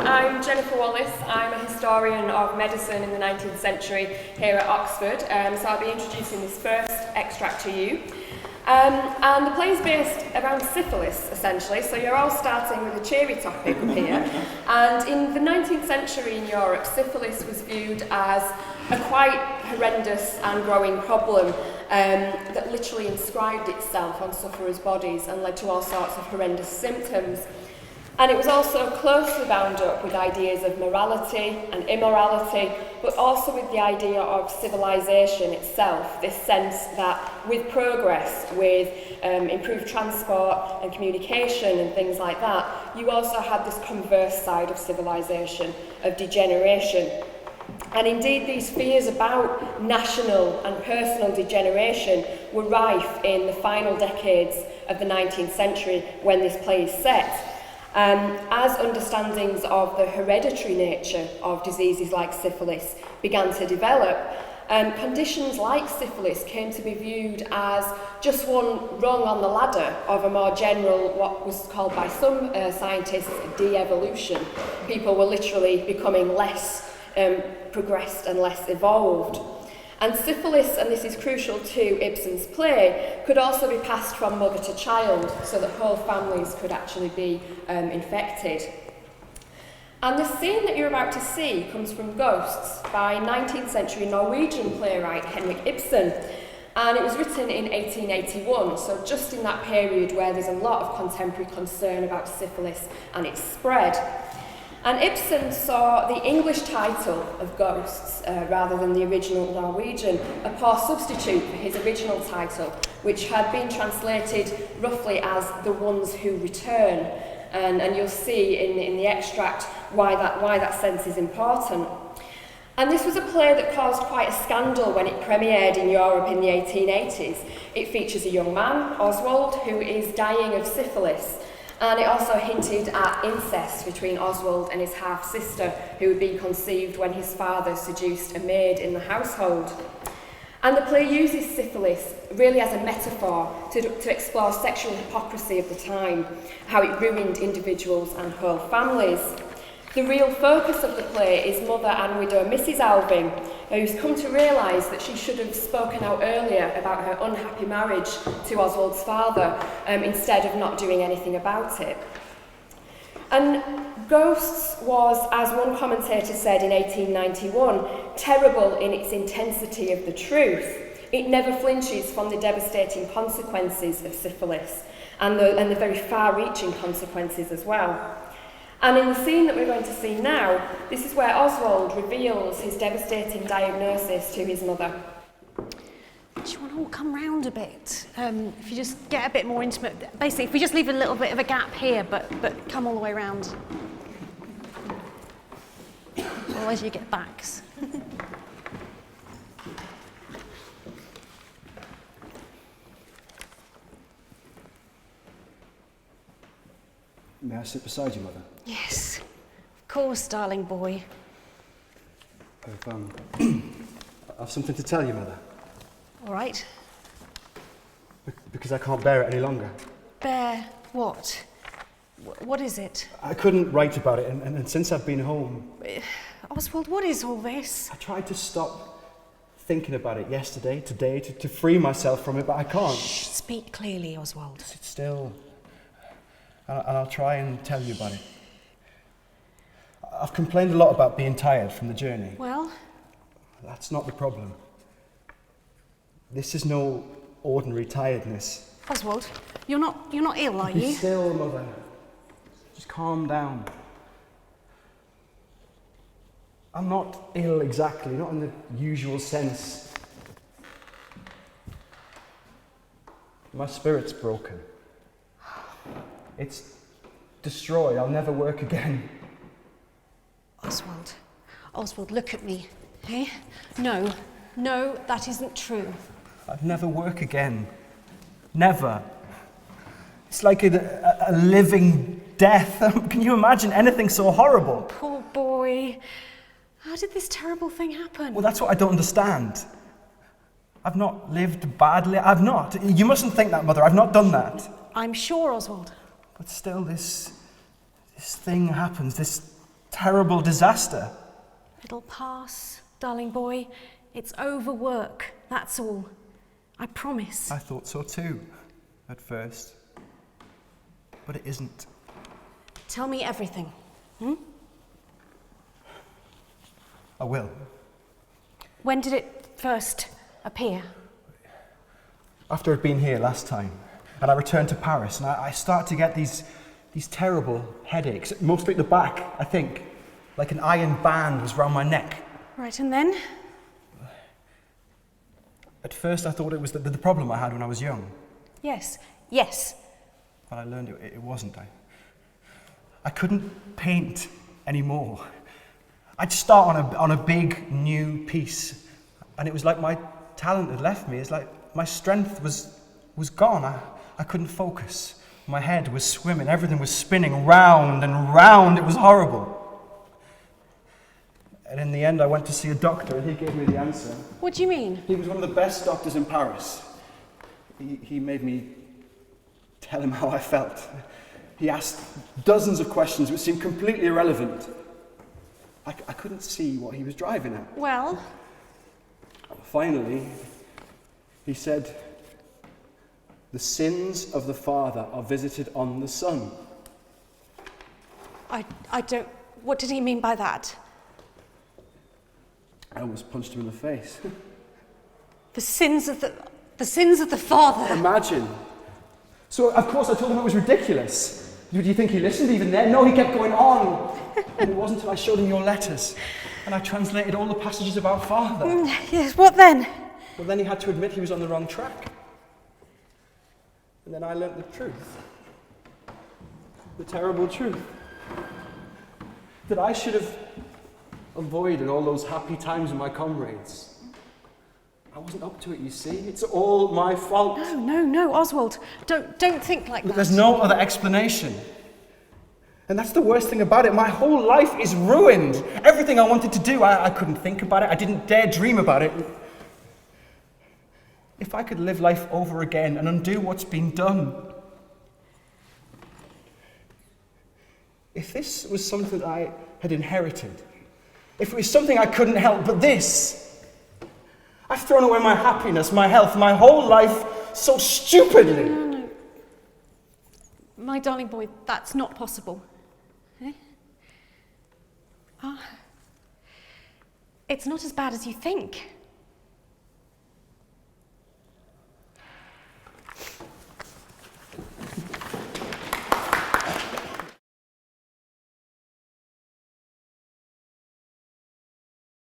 I'm Jennifer Wallace. I'm a historian of medicine in the 19th century here at Oxford, so I'll be introducing this first extract to you. And the play is based around syphilis, essentially, so you're all starting with a cheery topic here. And in the 19th century in Europe, syphilis was viewed as a quite horrendous and growing problem that literally inscribed itself on sufferers' bodies and led to all sorts of horrendous symptoms. And it was also closely bound up with ideas of morality and immorality, but also with the idea of civilization itself, this sense that with progress, with improved transport and communication and things like that, you also had this converse side of civilization, of degeneration. And indeed, these fears about national and personal degeneration were rife in the final decades of the 19th century when this play is set. As understandings of the hereditary nature of diseases like syphilis began to develop, conditions like syphilis came to be viewed as just one rung on the ladder of a more general, what was called by some scientists, de-evolution. People were literally becoming less progressed and less evolved. And syphilis, and this is crucial to Ibsen's play, could also be passed from mother to child, so that whole families could actually be infected. And the scene that you're about to see comes from Ghosts by 19th century Norwegian playwright Henrik Ibsen. And it was written in 1881, so just in that period where there's a lot of contemporary concern about syphilis and its spread. And Ibsen saw the English title of Ghosts, rather than the original Norwegian, a poor substitute for his original title, which had been translated roughly as The Ones Who Return. And you'll see in the extract why that sense is important. And this was a play that caused quite a scandal when it premiered in Europe in the 1880s. It features a young man, Oswald, who is dying of syphilis. And it also hinted at incest between Oswald and his half-sister, who had been conceived when his father seduced a maid in the household. And the play uses syphilis really as a metaphor to explore sexual hypocrisy of the time, how it ruined individuals and whole families. The real focus of the play is mother and widow Mrs. Alving, who's come to realise that she should have spoken out earlier about her unhappy marriage to Oswald's father, instead of not doing anything about it. And Ghosts was, as one commentator said in 1891, terrible in its intensity of the truth. It never flinches from the devastating consequences of syphilis, and the very far-reaching consequences as well. And in the scene that we're going to see now, this is where Oswald reveals his devastating diagnosis to his mother. Do you want to all come round a bit? If you just get a bit more intimate. Basically, if we just leave a little bit of a gap here, but come all the way round. Otherwise you get backs. May I sit beside you, Mother? Yes, of course, darling boy. I've something to tell you, Mother. All right. Because I can't bear it any longer. Bear what? What is it? I couldn't write about it, and since I've been home... Oswald, what is all this? I tried to stop thinking about it yesterday, today, to free myself from it, but I can't. Shh, speak clearly, Oswald. Sit still, and I'll try and tell you about it. I've complained a lot about being tired from the journey. Well? That's not the problem. This is no ordinary tiredness. Oswald, you're not ill, are you? Be still, Mother. Just calm down. I'm not ill exactly, not in the usual sense. My spirit's broken. It's destroyed. I'll never work again. Oswald, look at me. Eh? No, that isn't true. I'd never work again. Never. It's like a living death. Can you imagine anything so horrible? Poor boy. How did this terrible thing happen? Well, that's what I don't understand. I've not lived badly. I've not. You mustn't think that, Mother. I've not done that. I'm sure, Oswald. But still, this thing happens. This terrible disaster. It'll pass, darling boy. It's overwork, that's all. I promise. I thought so too, at first. But it isn't. Tell me everything. I will. When did it first appear? After I'd been here last time, and I returned to Paris, and I start to get these terrible headaches, mostly at the back, I think. Like an iron band was round my neck. Right, and then? At first I thought it was the problem I had when I was young. Yes. But I learned it wasn't. I couldn't paint anymore. I'd start on a big new piece, and it was like my talent had left me. It's like my strength was gone. I couldn't focus. My head was swimming. Everything was spinning round and round. It was horrible. And in the end, I went to see a doctor, and he gave me the answer. What do you mean? He was one of the best doctors in Paris. He made me tell him how I felt. He asked dozens of questions which seemed completely irrelevant. I couldn't see what he was driving at. Well? Finally, he said, "The sins of the father are visited on the son." I don't... What did he mean by that? I almost punched him in the face. The sins of the father. Imagine. So, of course, I told him it was ridiculous. Do you think he listened even then? No, he kept going on. And it wasn't until I showed him your letters, and I translated all the passages about father. Yes, what then? Well, then he had to admit he was on the wrong track. And then I learnt the truth. The terrible truth. That I should have avoided all those happy times with my comrades. I wasn't up to it, you see. It's all my fault. No, Oswald. Don't think like that. There's no other explanation. And that's the worst thing about it. My whole life is ruined. Everything I wanted to do, I couldn't think about it. I didn't dare dream about it. If I could live life over again and undo what's been done. If this was something I had inherited. If it was something I couldn't help, but this. I've thrown away my happiness, my health, my whole life so stupidly. No. My darling boy, that's not possible. It's not as bad as you think.